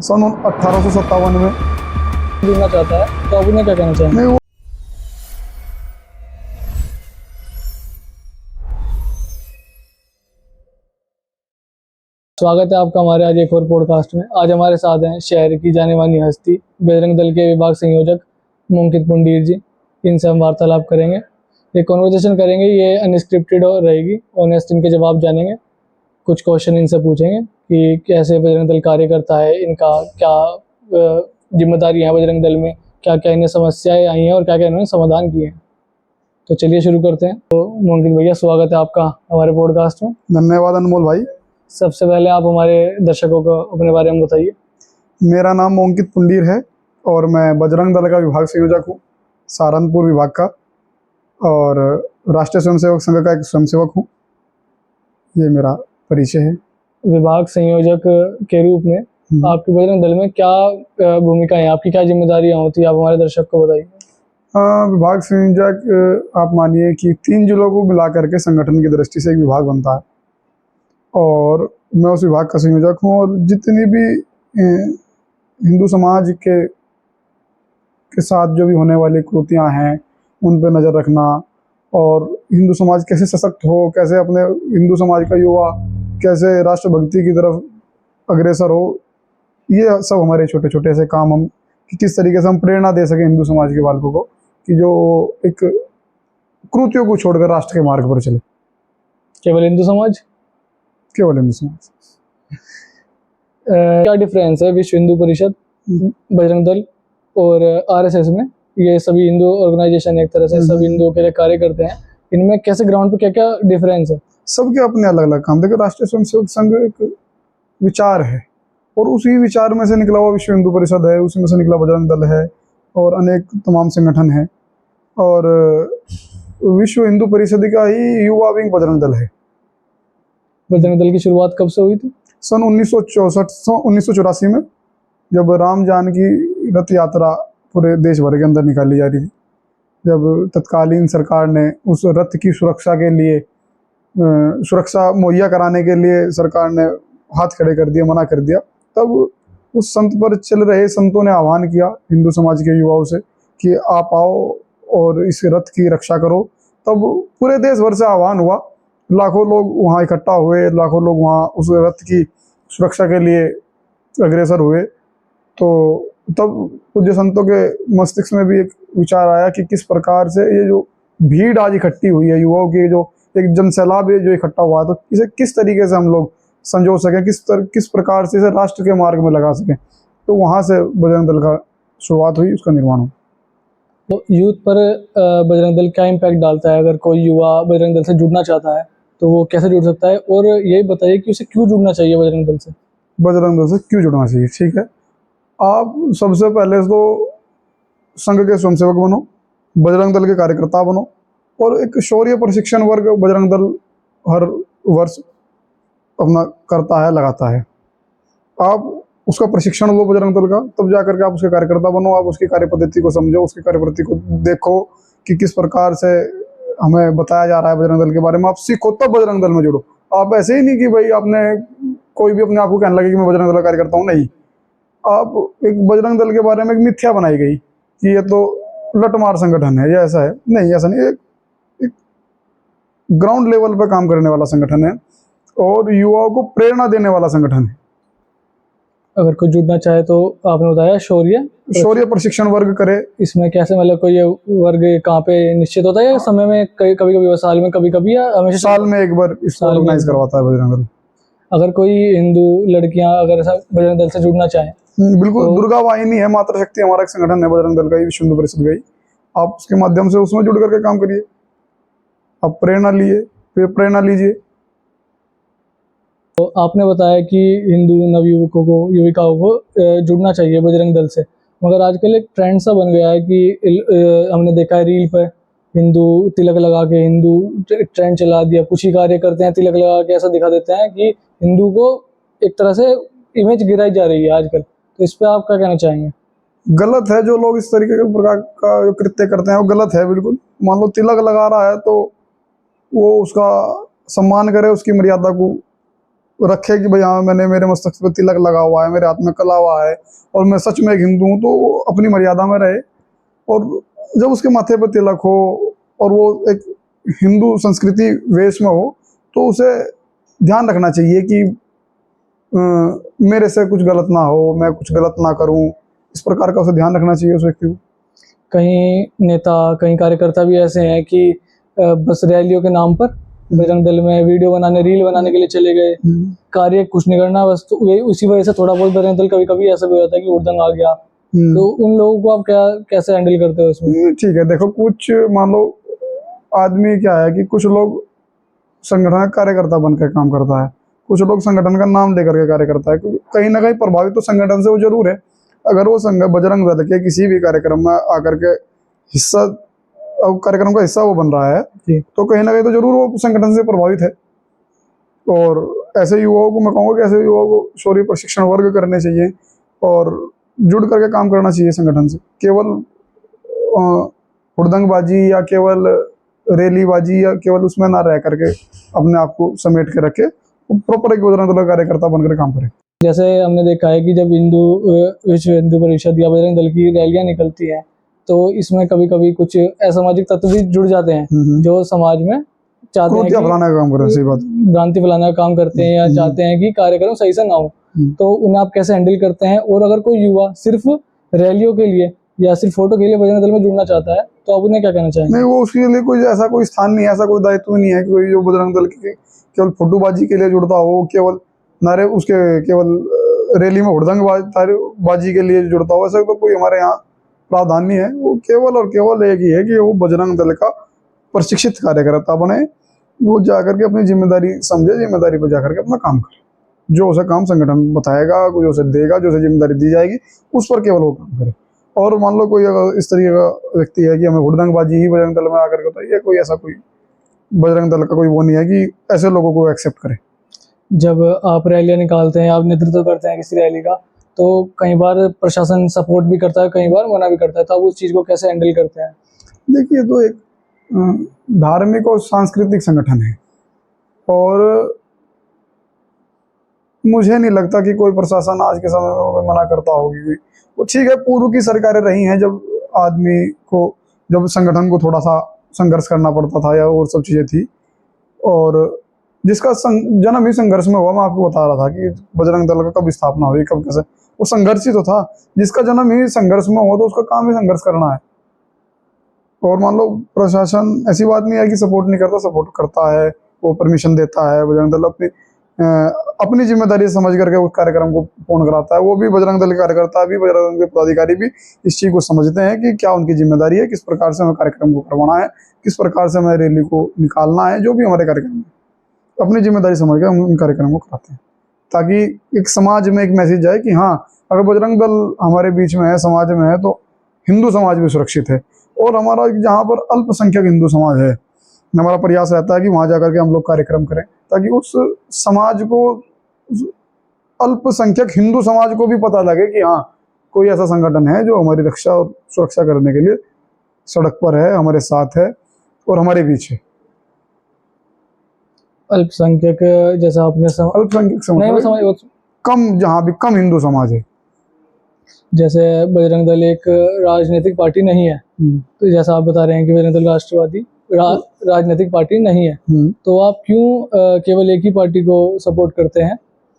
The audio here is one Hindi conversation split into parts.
सन 1857 में। जुड़ना चाहता है तो आप उन्हें क्या कहना चाहेंगे? नहीं, वो स्वागत है आपका हमारे आज एक और पॉडकास्ट में। आज हमारे साथ हैं शहर की जाने मानी हस्ती, बजरंग दल के विभाग संयोजक मुंकित पुंडीर जी। इनसे हम वार्तालाप करेंगे, ये कॉन्वर्सेशन करेंगे, ये अनस्क्रिप्टेड रहेगी, ऑनेस्ट इनके जवाब जानेंगे। कुछ क्वेश्चन इनसे पूछेंगे कि कैसे बजरंग दल कार्य करता है, इनका क्या जिम्मेदारी है बजरंग दल में, क्या क्या इन्हें समस्याएं आई हैं और क्या क्या इन्होंने समाधान किए हैं। तो चलिए शुरू करते हैं। तो मुंकित भैया, स्वागत है आपका हमारे पॉडकास्ट में। धन्यवाद अनमोल भाई। सबसे पहले आप हमारे दर्शकों को अपने बारे में बताइए। मेरा नाम मुंकित पुंडीर है और मैं बजरंग दल का विभाग संयोजक हूँ, सहारनपुर विभाग का, और राष्ट्रीय स्वयंसेवक संघ का एक स्वयंसेवक हूँ। ये मेरा परिचय है। विभाग संयोजक के रूप में आपकी बजरंग दल में क्या भूमिका है, आपकी क्या जिम्मेदारियां होती है, आप हमारे दर्शक को बताइए। विभाग संयोजक आप मानिए कि 3 जिलों को मिला करके संगठन की दृष्टि से एक विभाग बनता है, और मैं उस विभाग का संयोजक हूँ। और जितनी भी हिंदू समाज के साथ जो भी होने वाली कृतियाँ हैं उन पर नज़र रखना, और हिंदू समाज कैसे सशक्त हो, कैसे अपने हिंदू समाज का युवा कैसे राष्ट्रभक्ति की तरफ अग्रसर हो, ये सब हमारे छोटे छोटे ऐसे काम हम कि किस तरीके से हम प्रेरणा दे सकें हिंदू समाज के बालकों को कि जो एक कृतियों को छोड़कर राष्ट्र के मार्ग पर चले। केवल हिंदू समाज? केवल हिंदू समाज। क्या डिफरेंस है विश्व हिंदू परिषद, बजरंग दल और आरएसएस में? ये सभी हिंदू ऑर्गेनाइजेशन एक तरह से सभी हिंदुओं के लिए कार्य करते हैं, इनमें कैसे ग्राउंड पे क्या क्या डिफरेंस है? सबके अपने अलग अलग काम। देखो, राष्ट्रीय स्वयंसेवक संघ एक विचार है और उसी विचार में से निकला हुआ विश्व हिंदू परिषद है, उसी में से निकला बजरंग दल है और अनेक तमाम संगठन है। और विश्व हिंदू परिषद का ही युवा विंग बजरंग दल है। बजरंग दल की शुरुआत कब से हुई थी? सन 1984 में, जब राम जानकी रथ यात्रा पूरे देश भर के अंदर निकाली जा रही थी, जब तत्कालीन सरकार ने उस रथ की सुरक्षा के लिए सुरक्षा मुहैया कराने के लिए सरकार ने हाथ खड़े कर दिया, मना कर दिया, तब उस संत पर चल रहे संतों ने आह्वान किया हिंदू समाज के युवाओं से कि आप आओ और इस रथ की रक्षा करो। तब पूरे देश भर से आह्वान हुआ, लाखों लोग वहाँ इकट्ठा हुए, लाखों लोग वहाँ उस रथ की सुरक्षा के लिए अग्रसर हुए। तो तब पूज्य संतों के मस्तिष्क में भी एक विचार आया कि किस प्रकार से ये जो भीड़ आज इकट्ठी हुई है, युवाओं की जो एक जनसैलाब है जो इकट्ठा हुआ है, तो इसे किस तरीके से हम लोग संजो सकें, किस प्रकार से इसे राष्ट्र के मार्ग में लगा सकें। तो वहाँ से बजरंग दल का शुरुआत हुई, उसका निर्माण हुआ। तो यूथ पर बजरंग दल क्या इम्पैक्ट डालता है? अगर कोई युवा बजरंग दल से जुड़ना चाहता है तो वो कैसे जुड़ सकता है, और ये बताइए कि उसे क्यों जुड़ना चाहिए बजरंग दल से? बजरंग दल से क्यों जुड़ना चाहिए? ठीक है, आप सबसे पहले तो संघ के स्वयंसेवक बनो, बजरंग दल के कार्यकर्ता बनो, और एक शौर्य प्रशिक्षण वर्ग बजरंग दल हर वर्ष अपना करता है, लगाता है। आप उसका प्रशिक्षण लो बजरंग दल का, तब जाकर के आप उसके कार्यकर्ता बनो, आप उसकी कार्य पद्धति को समझो, उसकी कार्य पद्धति को देखो कि किस प्रकार से हमें बताया जा रहा है बजरंग दल के बारे में, आप सीखो, तब बजरंग दल में जुड़ो। आप ऐसे ही नहीं कि भाई आपने कोई भी अपने आप को कहने लगे कि मैं बजरंग दल का कार्यकर्ता हूँ, नहीं। आप एक बजरंग दल के बारे में एक मिथ्या बनाई गई कि ये तो लटमार संगठन है, ये ऐसा है, नहीं, ऐसा नहीं। एक ग्राउंड लेवल पर काम करने वाला संगठन है और युवाओं को प्रेरणा देने वाला संगठन है। अगर कोई जुड़ना चाहे तो आपने बताया शौर्य प्रशिक्षण वर्ग करे। इसमें कैसे, मतलब कोई ये वर्ग कहाँ पे निश्चित होता है या समय में कभी कभी साल में कभी कभी, या हमेशा? साल में एक बार इसको ऑर्गेनाइज करवाता है बजरंग दल। अगर कोई हिंदू लड़कियां अगर ऐसा बजरंग दल से जुड़ना चाहें? बिल्कुल, तो दुर्गा वाहिनी है, मातृ शक्ति हमारा एक संगठन है बजरंग दल का, ये विश्व हिंदू परिषद गई। आप उसके माध्यम से उसमें जुड़ करके काम करिए, आप प्रेरणा लीजिए। तो आपने बताया कि हिंदू नवयुवकों को, युविकाओं को जुड़ना चाहिए बजरंग दल से, मगर आजकल एक ट्रेंड सा बन गया है कि हमने देखा है रील पर हिंदू तिलक लगा के हिंदू ट्रेंड चला दिया। कुछ ही कार्य करते हैं तिलक लगा के ऐसा दिखा देते हैं कि हिंदू को एक तरह से इमेज गिराई जा रही है आजकल। तो इस पर आप क्या कहना चाहेंगे? गलत है, जो लोग इस तरीके के प्रकार का जो कृत्य करते हैं वो गलत है बिल्कुल। मान लो तिलक लगा रहा है तो वो उसका सम्मान करे, उसकी मर्यादा को रखे कि भाई हाँ मैंने मेरे मस्तक पे तिलक लगा हुआ है, मेरे हाथ में कला हुआ है और मैं सच में एक हिंदू हूँ, तो वो अपनी मर्यादा में रहे। और जब उसके माथे पर तिलक हो और वो एक हिंदू संस्कृति वेश में हो, तो उसे ध्यान रखना चाहिए कि मेरे से कुछ गलत ना हो, मैं कुछ गलत ना करूं। इस प्रकार का उसे ध्यान रखना चाहिए उस व्यक्ति को। कहीं नेता, कहीं कार्यकर्ता भी ऐसे हैं कि बस रैलियों के नाम पर बजरंग दल में वीडियो बनाने, रील बनाने के लिए चले गए, कार्य कुछ नहीं करना बस। तो ये उसी वजह से थोड़ा बहुत बजरंग दल कभी कभी ऐसा भी होता है कि उड़दंग आ गया। तो उन लोगों को आप कैसे हैंडल करते हो इसमें? ठीक है, देखो कुछ मान लो आदमी क्या है कि कुछ लोग संगठन का कार्यकर्ता बनकर काम करता है, कुछ लोग संगठन का नाम लेकर के कार्य करता है, क्योंकि कहीं ना कहीं प्रभावित तो संगठन से वो जरूर है। अगर वो बजरंग दल के किसी भी कार्यक्रम में आकर के हिस्सा, कार्यक्रम का हिस्सा वो बन रहा है, तो कहीं ना कहीं तो जरूर वो संगठन से प्रभावित है। और ऐसे युवाओं को मैं कहूँगा कि ऐसे युवाओं को शौर्य प्रशिक्षण वर्ग करने चाहिए और जुड़ करके काम करना चाहिए संगठन से। केवल हुड़दंगबाजी या केवल रैलीबाजी या केवल उसमें ना रह करके अपने आप को समेट के रखे, प्रॉपर एक बजरंग दल कार्यकर्ता बनकर काम करे। जैसे हमने देखा है कि जब विश्व हिंदू परिषद या बजरंग दल की रैलियां निकलती हैं, तो इसमें कभी कभी कुछ असामाजिक तत्व भी जुड़ जाते हैं जो समाज में चाहते हैं कि फैलाने का काम कर रहे हैं। सही बात, भ्रांति फैलाने का काम करते हैं या चाहते हैं कि कार्यक्रम सही से ना हो। तो उन्हें आप कैसे हैंडल करते हैं? और अगर कोई युवा सिर्फ रैलियों के लिए या सिर्फ फोटो के लिए बजरंग दल में जुड़ना चाहता है, तो आप उन्हें क्या कहना चाहेंगे? नहीं, वो उसके लिए कोई ऐसा कोई स्थान नहीं है, ऐसा कोई दायित्व नहीं है कि कोई जो बजरंग दल के केवल फोटोबाजी के लिए जुड़ता हो, केवल नारे उसके केवल रैली में हुड़दंग बाजी के लिए जुड़ता हो, ऐसा तो कोई हमारे यहाँ प्रावधान नहीं है। वो केवल और केवल एक ही है कि वो बजरंग दल का प्रशिक्षित कार्यकर्ता बने, वो जाकर के अपनी जिम्मेदारी समझे, जिम्मेदारी पर जाकर के अपना काम करे। जो उसे काम संगठन बताएगा, जो उसे देगा, जो उसे जिम्मेदारी दी जाएगी, उस पर केवल वो काम करे। और मान लो कोई अगर इस तरीके का व्यक्ति है कि हमें हुड़दंगबाजी ही बजरंग दल में आकर के बताइए, कोई ऐसा कोई बजरंग दल का कोई वो नहीं है कि ऐसे लोगों को एक्सेप्ट करे। जब आप रैलियां निकालते हैं, आप नेतृत्व करते हैं किसी रैली का, तो कई बार प्रशासन सपोर्ट भी करता है, कई बार मना भी करता है, तो आप उस चीज़ को कैसे हैंडल करते हैं? देखिए, तो एक धार्मिक और सांस्कृतिक संगठन है और मुझे नहीं लगता कि कोई प्रशासन आज के समय में मना करता होगी। वो ठीक है, पूर्व की सरकारें रही हैं जब आदमी को, जब संगठन को थोड़ा सा संघर्ष करना पड़ता था या और सब चीज़ें थी, और जिसका जन्म ही संघर्ष में हुआ। मैं आपको बता रहा था कि बजरंग दल का कब स्थापना हुई, कब कैसे, वो संघर्ष ही तो था। जिसका जन्म ही संघर्ष में हुआ तो उसका काम ही संघर्ष करना है। और मान लो प्रशासन, ऐसी बात नहीं है कि सपोर्ट नहीं करता, सपोर्ट करता है, वो परमिशन देता है। बजरंग दल अपनी जिम्मेदारी समझ करके उस कार्यक्रम को पूर्ण कराता है। वो भी बजरंग दल के कार्यकर्ता भी, बजरंग दल के पदाधिकारी भी इस चीज़ को समझते हैं कि क्या उनकी जिम्मेदारी है, किस प्रकार से हमें कार्यक्रम को करवाना है, किस प्रकार से हमें रैली को निकालना है। जो भी हमारे कार्यक्रम है, अपनी जिम्मेदारी समझ के हम उन कार्यक्रम को कराते हैं, ताकि एक समाज में एक मैसेज जाए कि हाँ, अगर बजरंग दल हमारे बीच में है, समाज में है, तो हिंदू समाज भी सुरक्षित है। और हमारा जहाँ पर अल्पसंख्यक हिंदू समाज है, हमारा प्रयास रहता है कि वहाँ जाकर के हम लोग कार्यक्रम करें, ताकि उस समाज को, अल्पसंख्यक हिंदू समाज को भी पता लगे कि हाँ, कोई ऐसा संगठन है जो हमारी रक्षा और सुरक्षा करने के लिए सड़क पर है, हमारे साथ है और हमारे बीच है। अल्पसंख्यक, जैसा आपने अल्पसंख्यक समाज कम, जहाँ भी कम हिंदू समाज है। जैसे बजरंग दल एक राजनीतिक पार्टी नहीं है, तो जैसा आप बता रहे हैं कि बजरंग दल राष्ट्रवादी राजनीतिक पार्टी नहीं है, तो आप क्यों केवल एक ही पार्टी को सपोर्ट करते हैं?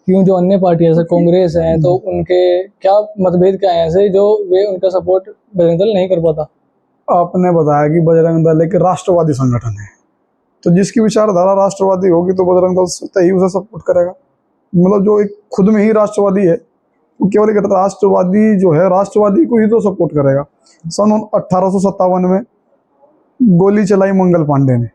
क्यों जो अन्य पार्टी जैसे कांग्रेस है, तो उनके क्या मतभेद क्या है ऐसे जो वे उनका सपोर्ट बजरंग दल नहीं कर पाता? आपने बताया कि बजरंग दल एक राष्ट्रवादी संगठन है, तो जिसकी विचारधारा राष्ट्रवादी होगी तो बजरंग दल ही उसे सपोर्ट करेगा। मतलब जो एक खुद में ही राष्ट्रवादी है, वो केवल एक राष्ट्रवादी जो है, राष्ट्रवादी को ही तो सपोर्ट करेगा। सन 1857 में गोली चलाई मंगल पांडे ने,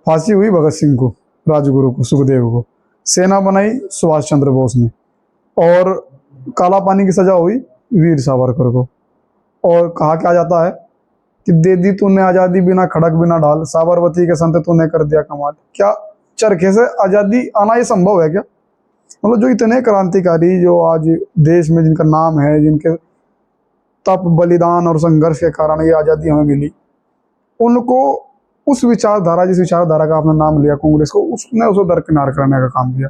फांसी हुई भगत सिंह को, राजगुरु को, सुखदेव को, सेना बनाई सुभाष चंद्र बोस ने, और काला पानी की सजा हुई वीर सावरकर को। और कहा क्या जाता है कि दे दी तूने आज़ादी बिना खड़क बिना ढाल, साबरमती के संत तूने कर दिया कमाल। क्या चरखे से आज़ादी आना ये संभव है क्या? मतलब जो इतने क्रांतिकारी, जो आज देश में जिनका नाम है, जिनके तप, बलिदान और संघर्ष के कारण ये आज़ादी हमें मिली, उनको उस विचारधारा, जिस विचारधारा का आपने नाम लिया कांग्रेस को, उसने उसे दरकिनार करने का काम किया।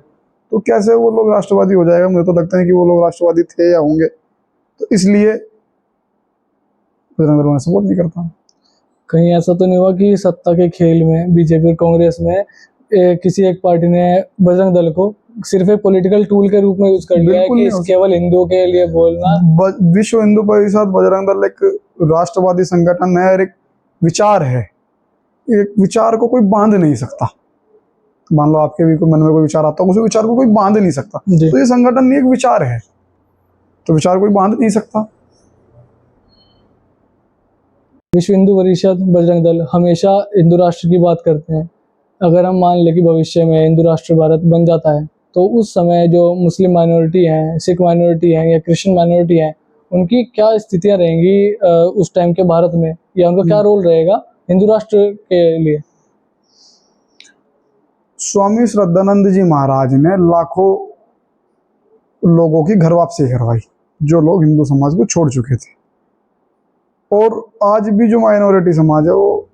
तो कैसे वो लोग राष्ट्रवादी हो जाएगा? मुझे तो लगता है कि वो लोग राष्ट्रवादी थे या होंगे, तो इसलिए बजरंग दल मैं सपोर्ट नहीं करता। कहीं ऐसा तो नहीं हुआ कि सत्ता के खेल में बीजेपी और कांग्रेस में किसी एक पार्टी ने बजरंग दल को सिर्फ एक पॉलिटिकल टूल के रूप में यूज कर लिया है बिल्कुल कि नहीं हो केवल हिंदुओं के लिए बोलना। विश्व हिंदू परिषद बजरंग दल एक राष्ट्रवादी संगठन है और एक विचार है। एक विचार को कोई बांध नहीं सकता। मान लो आपके भी कोई मन में कोई विचार आता है, उस विचार को कोई बांध नहीं सकता। जी। तो ये संगठन नहीं, एक विचार है, तो विचार कोई बांध नहीं सकता। विश्व हिंदू परिषद बजरंग दल हमेशा हिंदू राष्ट्र की बात करते हैं। अगर हम मान लें कि भविष्य में हिंदू राष्ट्र भारत बन जाता है, तो उस समय जो मुस्लिम माइनॉरिटी हैं, सिख माइनॉरिटी हैं या क्रिश्चियन माइनॉरिटी हैं, उनकी क्या स्थितियां रहेंगी उस टाइम के भारत में, या उनका क्या रोल रहेगा हिंदू राष्ट्र के लिए? स्वामी श्रद्धानंद जी महाराज ने लाखों लोगों की घर वापसी करवाई, जो लोग हिंदू समाज को छोड़ चुके थे। और आज भी जो माइनॉरिटी समाज है, वो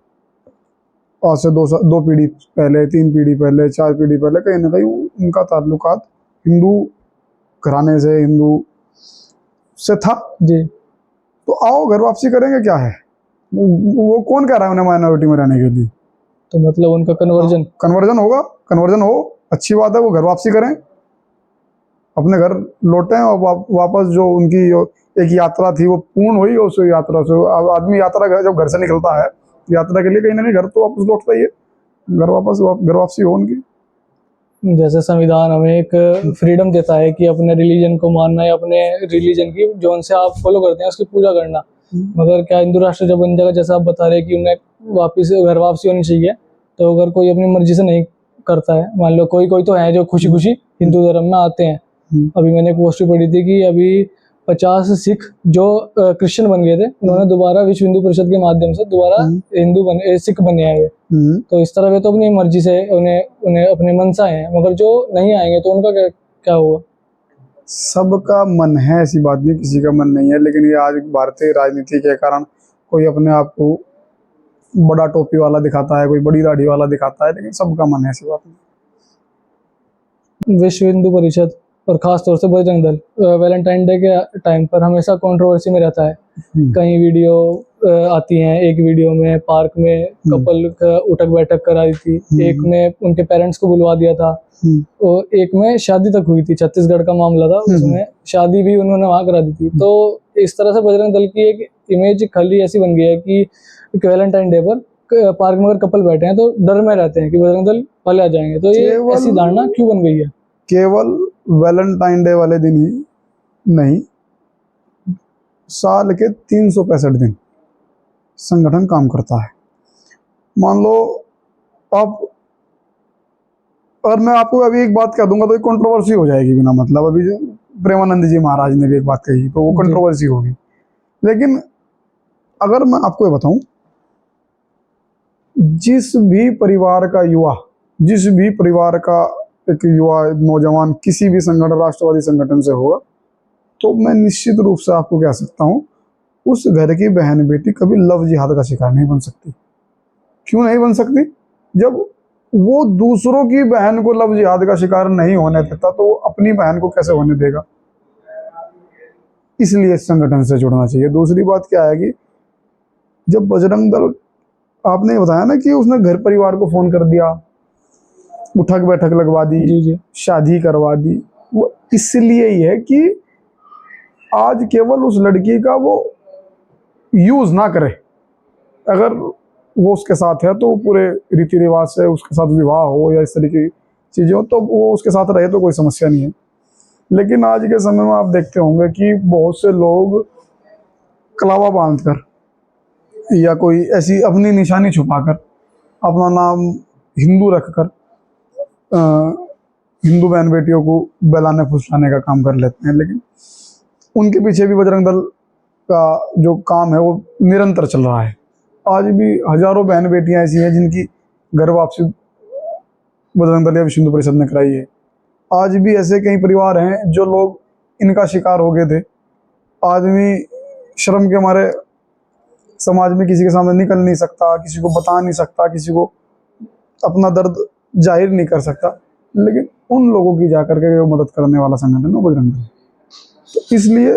आज से दो पीढ़ी पहले, 3 पीढ़ी पहले, 4 पीढ़ी पहले कहीं ना कहीं उनका ताल्लुकात हिंदू घराने से, हिंदू से था। जी। तो आओ घर वापसी करेंगे, क्या है? वो कौन कह रहा है उन्हें माइनॉरिटी में रहने के लिए? तो मतलब उनका कन्वर्जन होगा, कन्वर्जन हो, अच्छी बात है, वो घर वापसी करें, अपने घर लौटें और वापस जो उनकी एक यात्रा थी वो पूर्ण हुई। उस यात्रा से आदमी यात्रा जब घर से निकलता है यात्रा के लिए, कहीं ना कहीं घर तो वापस लौटता ही है, घर वापसी हो उनकी। जैसे संविधान हमें एक फ्रीडम देता है कि अपने रिलीजन को मानना या अपने रिलीजन की जो उनसे आप फॉलो करते हैं उसकी पूजा करना, मगर क्या हिंदू राष्ट्र जब बन जाएगा, जैसा आप बता रहे हैं कि उन्हें वापस घर वापसी होनी चाहिए, तो अगर कोई अपनी मर्जी से नहीं करता है, मान लो कोई तो है जो खुशी खुशी हिंदू धर्म में आते हैं। अभी मैंने एक पोस्ट पढ़ी थी कि अभी 50 सिख जो क्रिश्चियन बन गए थे, उन्होंने दोबारा विश्व हिंदू परिषद के माध्यम से दोबारा सिख बने आए। तो इस तरह वे तो अपनी मर्जी से उन्हें अपने मन से आए हैं, मगर जो नहीं आएंगे तो उनका क्या हुआ? सबका मन है, ऐसी बात नहीं, किसी का मन नहीं है, लेकिन ये आज भारतीय राजनीति के कारण कोई अपने आप को बड़ा टोपी वाला दिखाता है, कोई बड़ी दाढ़ी वाला दिखाता है, लेकिन सबका मन है, ऐसी बात नहीं। विश्व हिंदू परिषद और खास तौर से बजरंग दल वैलेंटाइन डे के टाइम पर हमेशा कंट्रोवर्सी में रहता है। कई वीडियो आती हैं, एक वीडियो में पार्क में कपल उठक बैठक करा दी थी, एक में उनके पेरेंट्स को बुलवा दिया था, और एक में शादी तक हुई थी, छत्तीसगढ़ का मामला था, उसमें शादी भी उन्होंने वहां करा दी थी। तो इस तरह से बजरंग दल की एक इमेज खाली ऐसी बन गई है कि वैलेंटाइन डे पर पार्क में अगर कपल बैठे हैं तो डर में रहते हैं कि बजरंग दल पहले आ जाएंगे। तो ये ऐसी धारणा क्यों बन गई है? केवल वैलेंटाइन डे वाले दिन ही नहीं, साल के 365 दिन संगठन काम करता है। मान लो आप, और मैं आपको अभी एक बात कह दूंगा तो एक कंट्रोवर्सी हो जाएगी बिना मतलब। अभी प्रेमानंद जी महाराज ने भी एक बात कही तो वो कंट्रोवर्सी होगी, लेकिन अगर मैं आपको ये बताऊं, जिस भी परिवार का युवा, जिस भी परिवार का एक युवा नौजवान किसी भी संगठन, राष्ट्रवादी संगठन से होगा, तो मैं निश्चित रूप से आपको कह सकता हूं, उस घर की बहन बेटी कभी लव जिहाद का शिकार नहीं बन सकती। क्यों नहीं बन सकती? जब वो दूसरों की बहन को लव जिहाद का शिकार नहीं होने देता, तो वो अपनी बहन को कैसे होने देगा? इसलिए इस संगठन से जुड़ना चाहिए। दूसरी बात क्या है कि जब बजरंग दल, आपने बताया ना कि उसने घर परिवार को फोन कर दिया, उठक बैठक लगवा दी, शादी करवा दी, वो इसलिए ही है कि आज केवल उस लड़की का वो यूज ना करे। अगर वो उसके साथ है तो पूरे रीति रिवाज से उसके साथ विवाह हो या इस तरीके की चीजें हो, तो वो उसके साथ रहे तो कोई समस्या नहीं है। लेकिन आज के समय में आप देखते होंगे कि बहुत से लोग कलावा बांधकर या कोई ऐसी अपनी निशानी छुपाकर, अपना नाम हिंदू रखकर हिंदू बहन बेटियों को बहलाने फुसलाने का काम कर लेते हैं। लेकिन उनके पीछे भी बजरंग दल का जो काम है वो निरंतर चल रहा है। आज भी हजारों बहन बेटियां ऐसी हैं जिनकी घर वापसी बजरंग दल या विश्व हिंदू परिषद ने कराई है। आज भी ऐसे कई परिवार हैं जो लोग इनका शिकार हो गए थे। आदमी शर्म के मारे समाज में किसी के सामने निकल नहीं सकता, किसी को बता नहीं सकता, किसी को अपना दर्द जाहिर नहीं कर सकता, लेकिन उन लोगों की जाकर के वो मदद करने वाला संगठन है बजरंग दल। तो इसलिए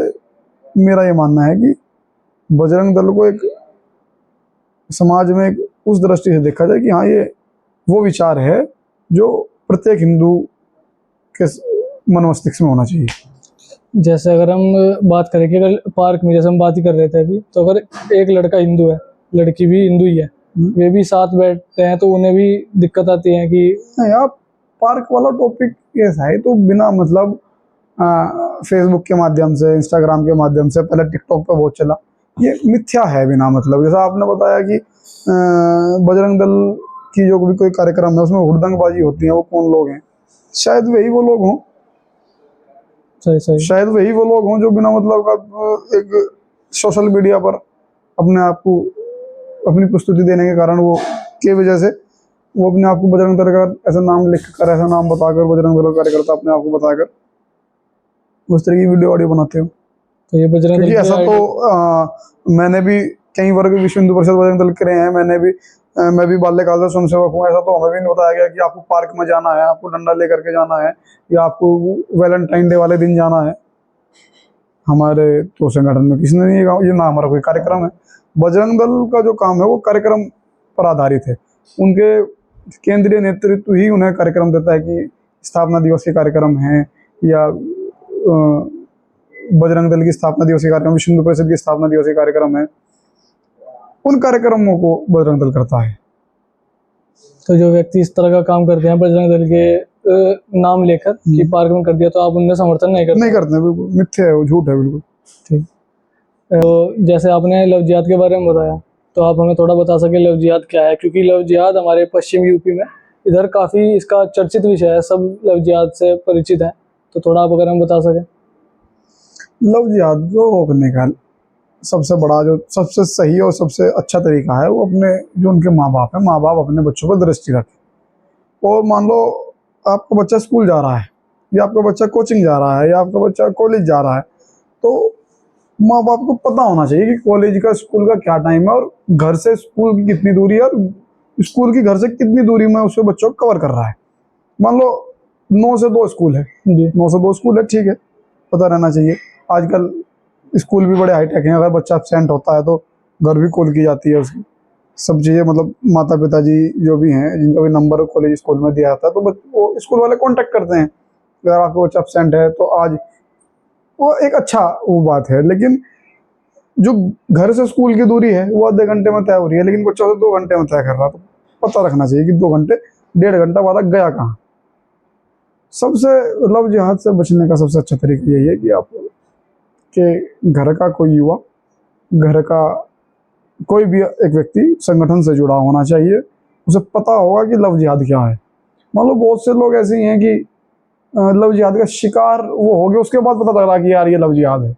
मेरा ये मानना है कि बजरंग दल को एक समाज में एक उस दृष्टि से देखा जाए कि हाँ, ये वो विचार है जो प्रत्येक हिंदू के मन मस्तिष्क में होना चाहिए। जैसे अगर हम बात करें कि अगर पार्क में, जैसे हम बात ही कर रहे थे अभी, तो अगर एक लड़का हिंदू है, लड़की भी हिंदू ही है, वे भी साथ बैठते हैं, तो उन्हें भी दिक्कत आती है कि नहीं, आप पार्क वाला टॉपिक ऐसा है तो बिना मतलब फेसबुक के माध्यम से, इंस्टाग्राम के माध्यम से, पहले टिकटॉक पे बहुत चला, ये मिथ्या है बिना मतलब। जैसा आपने बताया कि बजरंग दल की जो भी कोई कार्यक्रम है उसमें हुड़दंगबाजी होती है, वो कौन लोग हैं? शायद वही वो लोग हों, सही सही शायद वही वो लोग हों जो बिना मतलब का एक सोशल मीडिया पर अपने आप को, अपनी प्रस्तुति देने के कारण वो के वजह से वो अपने आप को बजरंग दल का ऐसा नाम लिख कर, ऐसा नाम बताकर, बजरंग दल का कार्यकर्ता अपने आप को बताकर उस तरह की वीडियो ऑडियो बनाते हो। तो ये बजरंग दल क्योंकि की ऐसा तो मैंने भी कई वर्ग विश्व हिंदू परिषद बजरंग दल के रहे हैं, मैंने भी मैं भी बाल्यकाल से स्वयंसेवक हूँ। ऐसा तो हमें भी नहीं बताया गया कि आपको पार्क में जाना है, आपको डंडा लेकर के जाना है, या आपको वैलेंटाइन डे वाले दिन जाना है। हमारे तो संगठन में किसी ने नहीं कहा, ये ना हमारा कोई कार्यक्रम है। बजरंग दल का जो काम है वो कार्यक्रम पर आधारित है। उनके केंद्रीय नेतृत्व ही उन्हें कार्यक्रम देता है कि स्थापना दिवस के कार्यक्रम है, या बजरंग दल की स्थापना दिवस के कार्यक्रम, विश्व हिंदू परिषद की स्थापना दिवस के कार्यक्रम है, उन कार्यक्रमों को बजरंग दल करता है। तो जो व्यक्ति इस तरह का काम करते हैं बजरंग दल के नाम लेकर कि पार्क में कर दिया, तो आप उनका समर्थन नहीं करते? नहीं करते, बिल्कुल मिथ्या है, वो झूठ है बिल्कुल। ठीक। तो जैसे आपने लव जिहाद के बारे में बताया, तो आप हमें थोड़ा बता सके लव जिहाद क्या है? क्योंकि लव जिहाद हमारे पश्चिम यूपी में इधर काफ़ी इसका चर्चित विषय है, सब लव जिहाद से परिचित हैं, तो थोड़ा आप अगर हम बता सकें। लव जिहाद को रोकने का सबसे बड़ा, जो सबसे सही और सबसे अच्छा तरीका है, वो अपने जो उनके माँ बाप हैं, माँ बाप अपने बच्चों पर दृष्टि रखें। और मान लो आपका बच्चा स्कूल जा रहा है, या आपका बच्चा कोचिंग जा रहा है, या आपका बच्चा कॉलेज जा रहा है, तो माँ बाप को पता होना चाहिए कि कॉलेज का, स्कूल का क्या टाइम है, और घर से स्कूल की कितनी दूरी है, और स्कूल की घर से कितनी दूरी में उसके बच्चों को कवर कर रहा है। मान लो 9 से 2 स्कूल है, 9 से 2 स्कूल है, ठीक है, पता रहना चाहिए। आजकल स्कूल भी बड़े हाईटेक हैं, अगर बच्चा एब्सेंट होता है तो घर भी कॉल की जाती है उसकी, सब चीज़ें, मतलब माता पिता जी जो भी हैं, जिनका भी नंबर कॉलेज स्कूल में दिया जाता है, तो वो स्कूल वाले कांटेक्ट करते हैं, अगर आपका बच्चा एब्सेंट है तो आज, वो एक अच्छा वो बात है। लेकिन जो घर से स्कूल की दूरी है वो आधे घंटे में तय हो रही है, लेकिन बच्चा 2 घंटे में तय कर रहा, तो पता रखना चाहिए कि 2 घंटे, 1.5 घंटा बाद गया कहाँ। सबसे लव जिहाद से बचने का सबसे अच्छा तरीका यही है कि आप के घर का कोई युवा, घर का कोई भी एक व्यक्ति संगठन से जुड़ा होना चाहिए, उसे पता होगा कि लव जिहाद क्या है। मान लो बहुत से लोग ऐसे ही हैं कि लव जिहाद का शिकार वो हो गए, उसके बाद पता लगा कि यार ये लव जिहाद है,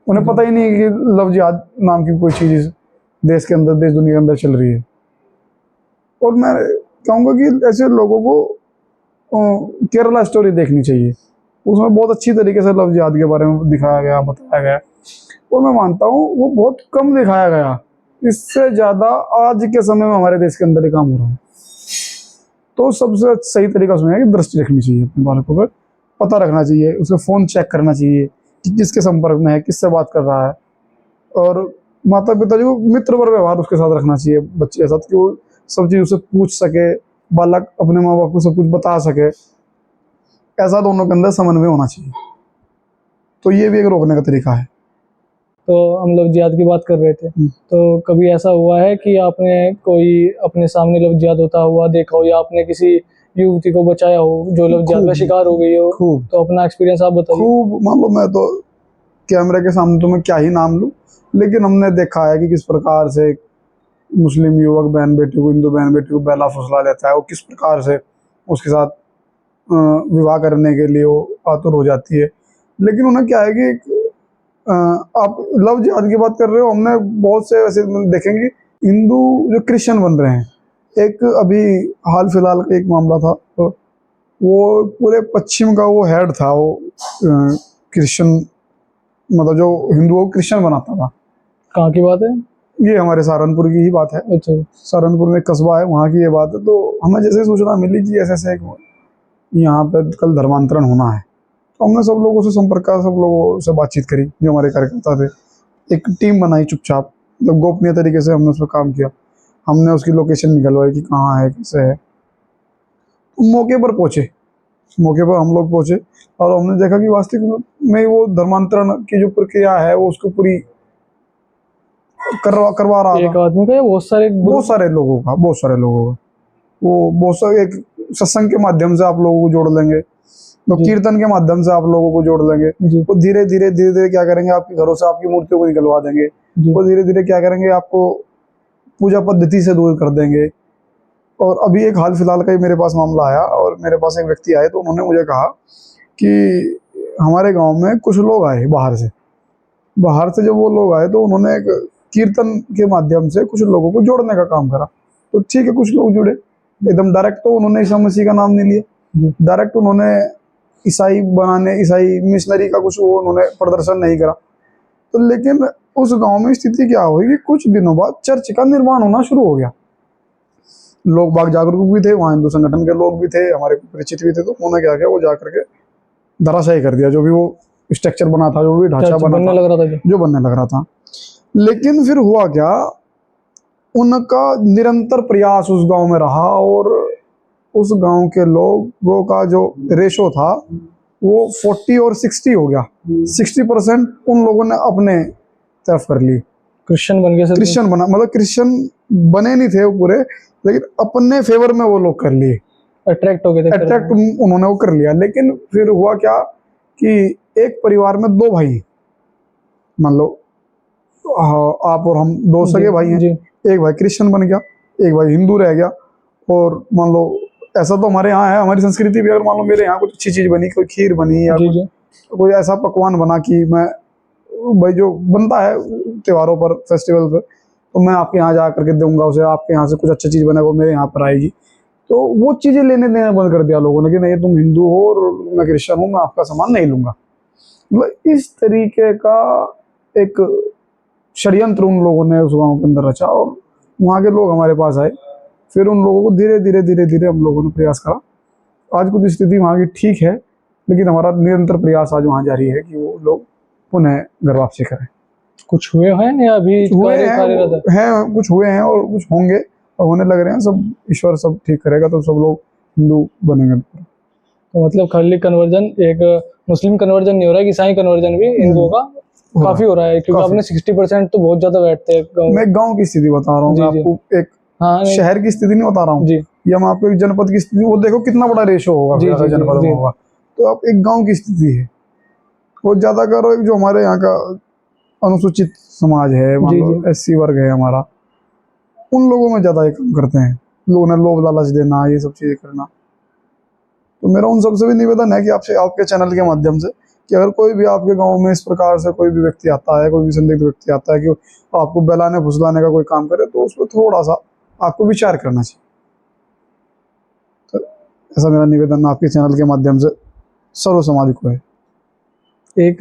उन्हें पता ही नहीं कि लव जिहाद नाम की कोई चीज़ देश के अंदर, देश दुनिया के अंदर चल रही है। और मैं कहूँगा कि ऐसे लोगों को केरला स्टोरी देखनी चाहिए, उसमें बहुत अच्छी तरीके से लव जिहाद के बारे में दिखाया गया, बताया गया, और मैं मानता हूँ वो बहुत कम दिखाया गया, इससे ज़्यादा आज के समय में हमारे देश के अंदर ही काम हो रहा है। तो सबसे सही तरीका उसमें है कि दृष्टि रखनी चाहिए, अपने बालकों पर पता रखना चाहिए, उसका फ़ोन चेक करना चाहिए कि किसके संपर्क में है, किससे बात कर रहा है, और माता पिता जी को मित्र पर व्यवहार उसके साथ रखना चाहिए बच्चे के साथ, कि वो सब चीज़ उससे पूछ सके, बालक अपने माँ बाप को सब कुछ बता सके, ऐसा दोनों के अंदर समन्वय होना चाहिए। तो ये भी एक रोकने का तरीका है। तो हम लव जिहाद की बात कर रहे थे, तो कभी ऐसा हुआ है कि आपने कोई अपने सामने लव जिहाद होता हुआ देखा हो, या आपने किसी युवती को बचाया हो जो लव जिहाद का शिकार हो गई हो? खूब, तो अपना एक्सपीरियंस आप बताइए। खूब। मान लो मैं तो कैमरे के सामने तो मैं क्या ही नाम लूँ, लेकिन हमने देखा है कि किस प्रकार से मुस्लिम युवक बहन बेटी को, हिंदू बहन बेटी को बहला फुसला लेता है, वो किस प्रकार से उसके साथ विवाह करने के लिए वो आतुर हो जाती है। लेकिन उन्हें क्या है कि आप लव जिहाद की बात कर रहे हो, हमने बहुत से ऐसे देखेंगे हिंदू जो क्रिश्चियन बन रहे हैं। एक अभी हाल फिलहाल का एक मामला था, तो वो पूरे पश्चिम का वो हेड था, वो क्रिश्चियन, मतलब जो हिंदुओं को क्रिश्चियन बनाता था। कहाँ की बात है? ये हमारे सहारनपुर की ही बात है। अच्छा। सहारनपुर में एक कस्बा है, वहाँ की ये बात है। तो हमें जैसे सूचना मिली कि ऐसे ऐसे एक यहाँ पे कल धर्मांतरण होना है। तो हमने सब लोगों से संपर्क करा, सब लोगों से बातचीत करी जो हमारे कार्यकर्ता थे, एक टीम बनाई चुपचाप, मतलब गोपनीय तरीके से हमने उस पर काम किया। हमने उसकी लोकेशन निकलवाई कि कहाँ है, कैसे है। तो मौके पर पहुँचे, मौके पर हम लोग पहुँचे और हमने देखा कि वास्तविक में वो धर्मांतरण की जो प्रक्रिया है वो उसको पूरी करवा रहा एक था। आदमी का या बहुत सारे बहुत सारे लोगों का वो बहुत सारे, एक सत्संग के माध्यम से आप लोगों को जोड़ लेंगे, तो जी। कीर्तन के माध्यम से आप लोगों को जोड़ लेंगे। जी वो धीरे धीरे क्या करेंगे, आपके घरों से आपकी मूर्तियों को निकलवा देंगे। जी वो धीरे धीरे क्या करेंगे, आपको पूजा पद्धति से दूर कर देंगे। और अभी एक हाल फिलहाल का ही मेरे पास मामला आया और मेरे पास एक व्यक्ति आए, तो उन्होंने मुझे कहा कि हमारे गांव में कुछ लोग आए बाहर से जब वो लोग आए तो उन्होंने एक कीर्तन के माध्यम से कुछ लोगों को जोड़ने का काम करा। तो ठीक है, कुछ लोग जुड़े, एकदम डायरेक्ट तो उन्होंने ईसा मसीह का नाम नहीं लिया, डायरेक्ट उन्होंने ईसाई मिशनरी का कुछ वो उन्होंने प्रदर्शन नहीं करा। तो लेकिन उस गांव में स्थिति क्या हुई कि कुछ दिनों बाद चर्च का निर्माण होना शुरू हो गया। लोग बाग जागरूक भी थे, वहाँ हिंदू संगठन के लोग भी थे, हमारे परिचित भी थे। तो उन्होंने क्या किया, वो जा करके धराशायी कर दिया जो भी वो स्ट्रक्चर बना था, जो भी ढांचा चर्च बना बनने था, लग रहा था जो बनने लग रहा था। लेकिन फिर हुआ क्या, उनका निरंतर प्रयास उस गांव में रहा और उस गांव के लोगों का जो रेशो था वो 40 और 60 हो गया। 60% उन लोगों ने अपने तरफ कर ली, क्रिश्चियन बन गए सब। क्रिश्चियन बना, मतलब क्रिश्चियन बने नहीं थे वो पूरे, लेकिन अपने फेवर में वो लोग कर लिए, अट्रैक्ट हो गए थे अट्रैक्ट उन्होंने वो कर लिया। लेकिन फिर हुआ क्या कि एक परिवार में दो भाई, मान लो आप और हम दो सगे भाई हैं, जी एक भाई क्रिश्चियन बन गया, एक भाई हिंदू रह गया। और मान लो ऐसा तो हमारे यहाँ है, हमारी संस्कृति भी, अगर मान लो मेरे यहाँ कुछ अच्छी चीज़ बनी, कोई खीर बनी या जी जी कोई ऐसा पकवान बना कि मैं, भाई जो बनता है त्योहारों पर, फेस्टिवल पर, तो मैं आपके यहाँ जा करके दूंगा उसे, आपके यहाँ से कुछ अच्छी चीज़ बने वो मेरे यहाँ पर आएगी। तो वो चीज़ें लेने देना बंद कर दिया लोगों ने कि नहीं, तुम हिंदू हो और मैं क्रिश्चियन हूँ, मैं आपका सामान नहीं लूंगा। मतलब इस तरीके का एक षड्यंत्र उन लोगों ने उस गांव के अंदर रचा और वहाँ के लोग हमारे पास आए। फिर उन लोगों को धीरे धीरे हम लोगों ने प्रयास करा। आज कुछ स्थिति वहाँ की ठीक है, लेकिन हमारा निरंतर प्रयास आज वहाँ जारी है कि वो लोग पुनः घर वापसी करें। कुछ हुए हैं या अभी हुए कार्यरत है? हैं, कुछ हुए हैं और कुछ होंगे और होने लग रहे हैं। सब ईश्वर सब ठीक करेगा तो सब लोग हिंदू बनेंगे। तो मतलब खाली कन्वर्जन, एक मुस्लिम कन्वर्जन नहीं हो रहा है, ईसाई कन्वर्जन भी हिंदुओं का काफी हो रहा है, क्योंकि आपने 60% तो बहुत ज्यादा बैठते हैं गाँव। मैं गांव की स्थिति बता रहा हूँ, मैं आपको एक शहर की स्थिति नहीं बता रहा हूँ, या मैं आपको एक जनपद की स्थिति, वो देखो कितना बड़ा रेशो होगा जनपद में होगा। तो आप एक गांव की स्थिति है, वो ज्यादा करो जो हमारे यहाँ का अनुसूचित समाज है, SC वर्ग है हमारा, उन लोगों में ज्यादा ये काम करते हैं। लोगों ने लोभ लालच देना, ये सब चीजें करना। तो मेरा उन सबसे भी निवेदन है कि आपसे, आपके चैनल के माध्यम से, कि अगर कोई भी आपके गांव में इस प्रकार से कोई भी व्यक्ति आता है, कोई भी संदिग्ध व्यक्ति आता है कि आपको बहलाने फुसलाने का कोई काम करे, तो उस पर थोड़ा सा आपको विचार करना चाहिए। तो ऐसा मेरा निवेदन आपके चैनल के माध्यम से सर्व समाज को है। एक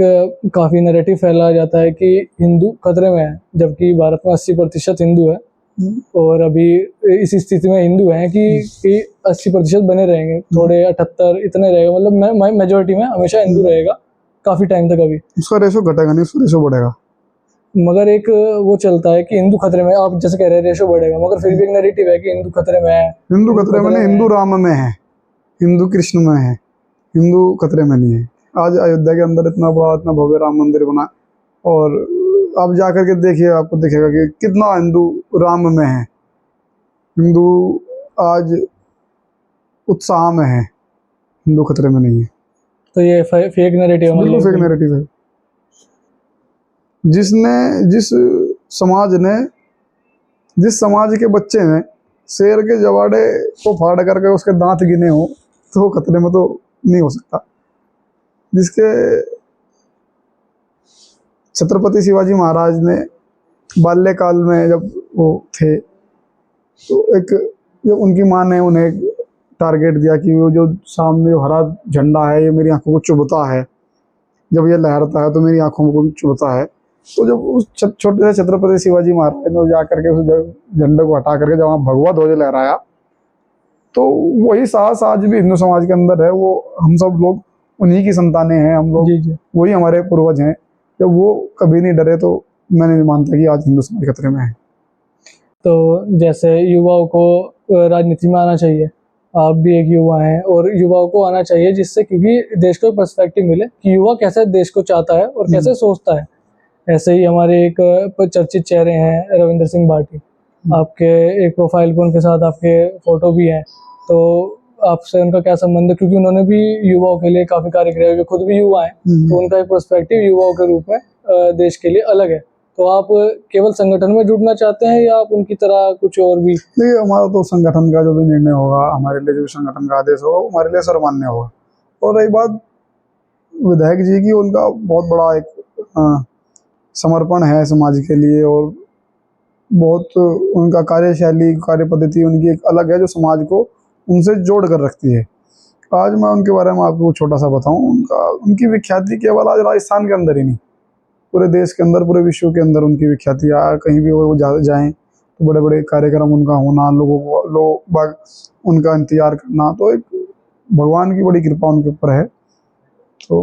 काफी नैरेटिव फैलाया जाता है कि हिंदू खतरे में है, जबकि भारत में 80% हिंदू है और अभी इस स्थिति में हिंदू हैं कि 80% बने रहेंगे, थोड़े 78 इतने रहेगा, मतलब मेजोरिटी में हमेशा हिंदू रहेगा काफी टाइम तक। अभी उसका रेशो घटेगा नहीं, उसका रेशो बढ़ेगा। मगर एक वो चलता है कि हिंदू खतरे में, आप जैसे कह रहे हैं रेशो बढ़ेगा, मगर फिर भी एक नैरेटिव है कि हिंदू खतरे में है। हिंदू खतरे में नहीं, हिंदू राम में है, हिंदू कृष्ण में है, हिंदू खतरे में नहीं है। आज अयोध्या के अंदर इतना बड़ा, इतना भव्य राम मंदिर बना, और आप जाकर के देखिए, आपको दिखेगा कि कितना हिंदू राम में है। हिंदू आज उत्साह में है, हिंदू खतरे में नहीं है। तो ये फेक नैरेटिव है, बिल्कुल फेक नैरेटिव है। जिस समाज के बच्चे ने शेर के जवाड़े को फाड़ करके उसके दांत गिने हो, तो वो खतरे में तो नहीं हो सकता। जिसके छत्रपति शिवाजी महाराज ने बाल्यकाल में जब वो थे, तो एक जो उनकी माँ ने उन्हें एक टारगेट दिया कि वो जो सामने जो हरा झंडा है ये मेरी आंखों को चुभता है, जब ये लहरता है तो मेरी आंखों को चुभता है। तो जब उस छोटे से छत्रपति शिवाजी महाराज ने जा करके उस झंडे को हटा करके जब वहाँ भगवा ध्वज लहराया, तो वही साहस आज भी हिंदू समाज के अंदर है। वो हम सब लोग उन्हीं की संतानें हैं, हम लोग जी जी। वही हमारे पूर्वज हैं। जब वो कभी नहीं डरे तो मैं नहीं मानता कि आज हिंदू समाज खतरे में है। तो जैसे युवाओं को राजनीति में आना चाहिए, आप भी एक युवा हैं, और युवाओं को आना चाहिए जिससे, क्योंकि देश को पर्सपेक्टिव मिले कि युवा कैसे देश को चाहता है और कैसे सोचता है। ऐसे ही हमारे एक चर्चित चेहरे हैं रविंद्र सिंह भाटी, आपके एक प्रोफाइल पे उनके साथ आपके फोटो भी हैं, तो आपसे उनका क्या संबंध है? क्योंकि उन्होंने भी युवाओं के लिए काफी कार्य किया है, खुद भी युवा हैं, तो उनका एक पर्सपेक्टिव युवाओं के रूप में देश के लिए अलग है। तो आप केवल संगठन में जुड़ना चाहते हैं या आप उनकी तरह कुछ और भी? देखिए, हमारा तो संगठन का जो भी निर्णय होगा, हमारे लिए जो भी संगठन का आदेश होगा, वो हमारे लिए सर्वमान्य होगा। और रही बात विधायक जी की, उनका बहुत बड़ा एक समर्पण है समाज के लिए, और बहुत उनका कार्यशैली, कार्य पद्धति उनकी एक अलग है जो समाज को उनसे जोड़ कर रखती है। आज मैं उनके बारे में आपको छोटा सा बताऊं, उनकी विख्याति केवल आज राजस्थान के अंदर ही नहीं, पूरे देश के अंदर, पूरे विश्व के अंदर उनकी विख्याति। कहीं भी वो जाएं तो बड़े बड़े कार्यक्रम उनका होना, लोग बाग उनका इंतजार करना, तो एक भगवान की बड़ी कृपा उनके ऊपर है। तो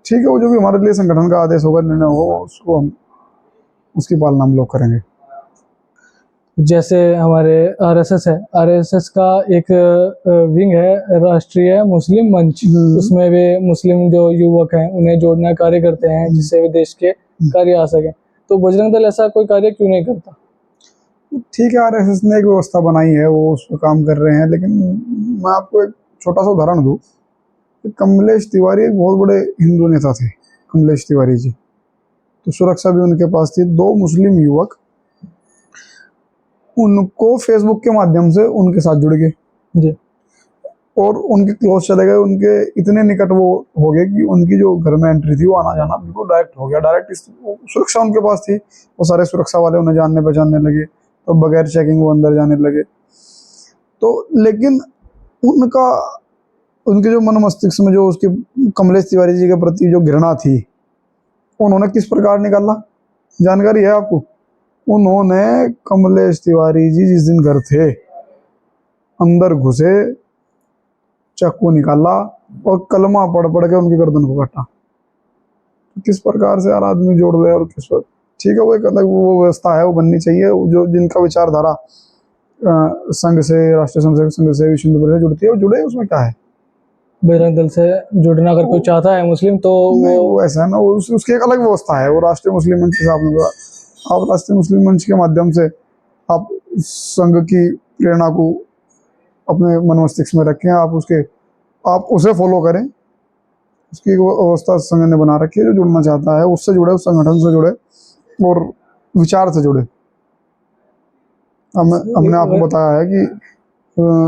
ठीक है, वो जो भी हमारे लिए संगठन का आदेश होगा, निर्णय होगा, उसको हम उसकी पालना हम लोग करेंगे। जैसे हमारे आरएसएस है, आरएसएस का एक विंग है राष्ट्रीय मुस्लिम मंच, उसमें वे मुस्लिम जो युवक हैं उन्हें जोड़ने का कार्य करते हैं जिससे वे देश के कार्य आ सकें। तो बजरंग दल ऐसा कोई कार्य क्यों नहीं करता? ठीक है, आरएसएस ने एक व्यवस्था बनाई है, वो उस पर काम कर रहे हैं, लेकिन मैं आपको एक छोटा सा उदाहरण दूं। कमलेश तिवारी एक बहुत बड़े हिंदू नेता थे, कमलेश तिवारी जी, तो सुरक्षा भी उनके पास थी। 2 मुस्लिम युवक उनको फेसबुक के माध्यम से उनके साथ जुड़ गए जी, और उनके क्लोज चले गए, उनके इतने निकट वो हो गए कि उनकी जो घर में एंट्री थी, वो आना जाना बिल्कुल डायरेक्ट हो गया। डायरेक्ट सुरक्षा उनके पास थी, वो सारे सुरक्षा वाले उन्हें जानने पहचानने लगे, तो बगैर चेकिंग वो अंदर जाने लगे। तो लेकिन उनके जो मन मस्तिष्क में जो उसके कमलेश तिवारी जी के प्रति जो घृणा थी, उन्होंने किस प्रकार निकाला, जानकारी है आपको? उन्होंने कमलेश तिवारी जी जिस दिन घर थे, अंदर घुसे, चाकू निकाला और कलमा पढ़ पढ़ के उनकी गर्दन को काटा। तो किस प्रकार से यार आदमी जोड़ रहे और किस पर? ठीक है, वो एक अलग वो व्यवस्था है, वो बननी चाहिए। जो जिनका विचारधारा संघ से, राष्ट्रीय संघ से, विश्व हिंदू परिषद जुड़ती है, वो जुड़े, उसमें क्या है। बजरंग दल से जुड़ना अगर कोई चाहता है मुस्लिम, तो वो ऐसा है ना, वो उसकी एक अलग व्यवस्था है। वो राष्ट्रीय मुस्लिम मंच से आपने बोला, आप राष्ट्रीय मुस्लिम मंच के माध्यम से आप संघ की प्रेरणा को अपने मन मस्तिष्क में रखें, आप उसे फॉलो करें। उसकी एक व्यवस्था संघ ने बना रखी है, जो जुड़ना चाहता है उससे जुड़े, उस संगठन से जुड़े और विचार से जुड़े। हमने आपको बताया है कि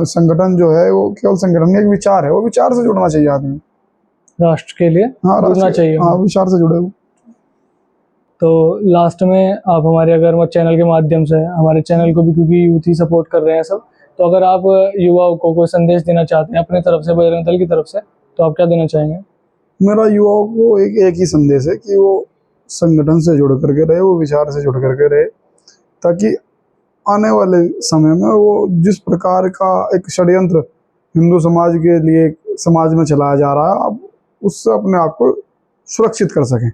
संगठन जो है वो केवल संगठन का एक विचार है, वो विचार से जुड़ना चाहिए आदमी, राष्ट्र के लिए जुड़ना चाहिए। हाँ, विचार से जुड़े। तो लास्ट में आप हमारे अगर चैनल के माध्यम से, हमारे चैनल को भी क्योंकि यूथ ही सपोर्ट कर रहे हैं सब, तो अगर आप युवाओं को कोई संदेश देना चाहते हैं अपनी तरफ से, बजरंग दल की तरफ से, तो आप क्या देना चाहेंगे? मेरा युवाओं को एक ही संदेश है कि वो संगठन से जुड़ करके रहे, वो विचार से जुड़ करके रहे, ताकि आने वाले समय में वो जिस प्रकार का एक षड्यंत्र हिंदू समाज के लिए समाज में चलाया जा रहा है, आप उससे अपने आप को सुरक्षित कर सकें।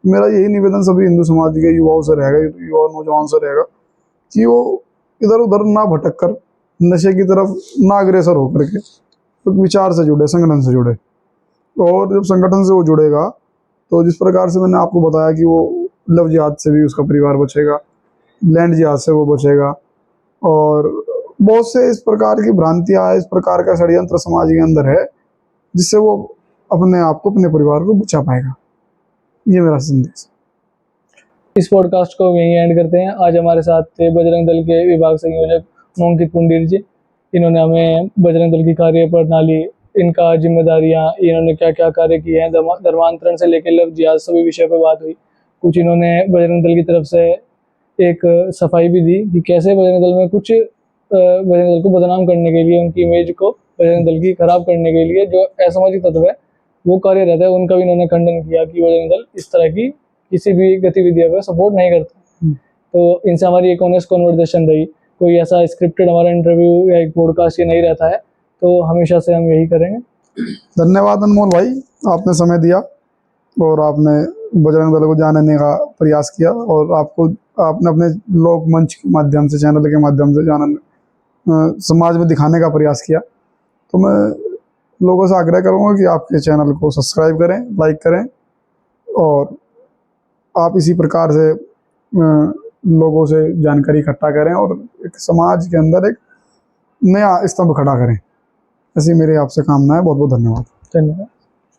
मेरा यही निवेदन सभी हिंदू समाज के युवाओं से रहेगा, युवा नौजवान से रहेगा, कि वो इधर उधर ना भटक कर, नशे की तरफ ना अग्रसर होकर के, तो विचार से जुड़े, संगठन से जुड़े। और जब संगठन से वो जुड़ेगा, तो जिस प्रकार से मैंने आपको बताया कि वो लव जिहाद से भी उसका परिवार बचेगा, लैंड जिहाद से वो बचेगा, और बहुत से इस प्रकार की भ्रांतियाँ, इस प्रकार का षड्यंत्र समाज के अंदर है, जिससे वो अपने आप को, अपने परिवार को बचा पाएगा। ये मेरा संदेश। इस पॉडकास्ट को यहीं एंड करते हैं। आज हमारे साथ थे बजरंग दल के विभाग संयोजक मोंकित पुंडीर जी। इन्होंने हमें बजरंग दल की कार्य प्रणाली, इनका जिम्मेदारियां, इन्होंने क्या क्या कार्य किए हैं, धर्मांतरण से लेकर लव जिहाद, सभी विषय पर बात हुई। कुछ इन्होंने बजरंग दल की तरफ से एक सफाई भी दी कि कैसे बजरंग दल में कुछ बजरंग दल को बदनाम करने के लिए, उनकी इमेज को बजरंग दल की खराब करने के लिए जो असामाजिक तत्व है वो कार्य रहता है, उनका भी इन्होंने खंडन किया कि बजरंग दल इस तरह की किसी भी गतिविधियों को सपोर्ट नहीं करता। तो इनसे हमारी एक ऑनेस्ट कन्वर्सेशन रही। कोई ऐसा स्क्रिप्टेड हमारा इंटरव्यू या एक पॉडकास्ट ये नहीं रहता है, तो हमेशा से हम यही करेंगे। धन्यवाद अनमोल भाई, आपने समय दिया और आपने बजरंग दल को जानने का प्रयास किया, और आपने अपने लोक मंच के माध्यम से, चैनल के माध्यम से समाज में दिखाने का प्रयास किया। तो मैं लोगों से आग्रह करूँगा कि आपके चैनल को सब्सक्राइब करें, लाइक करें, और आप इसी प्रकार से लोगों से जानकारी इकट्ठा करें और एक समाज के अंदर एक नया स्तंभ खड़ा करें। ऐसी मेरी आपसे कामना है। बहुत बहुत धन्यवाद। धन्यवाद।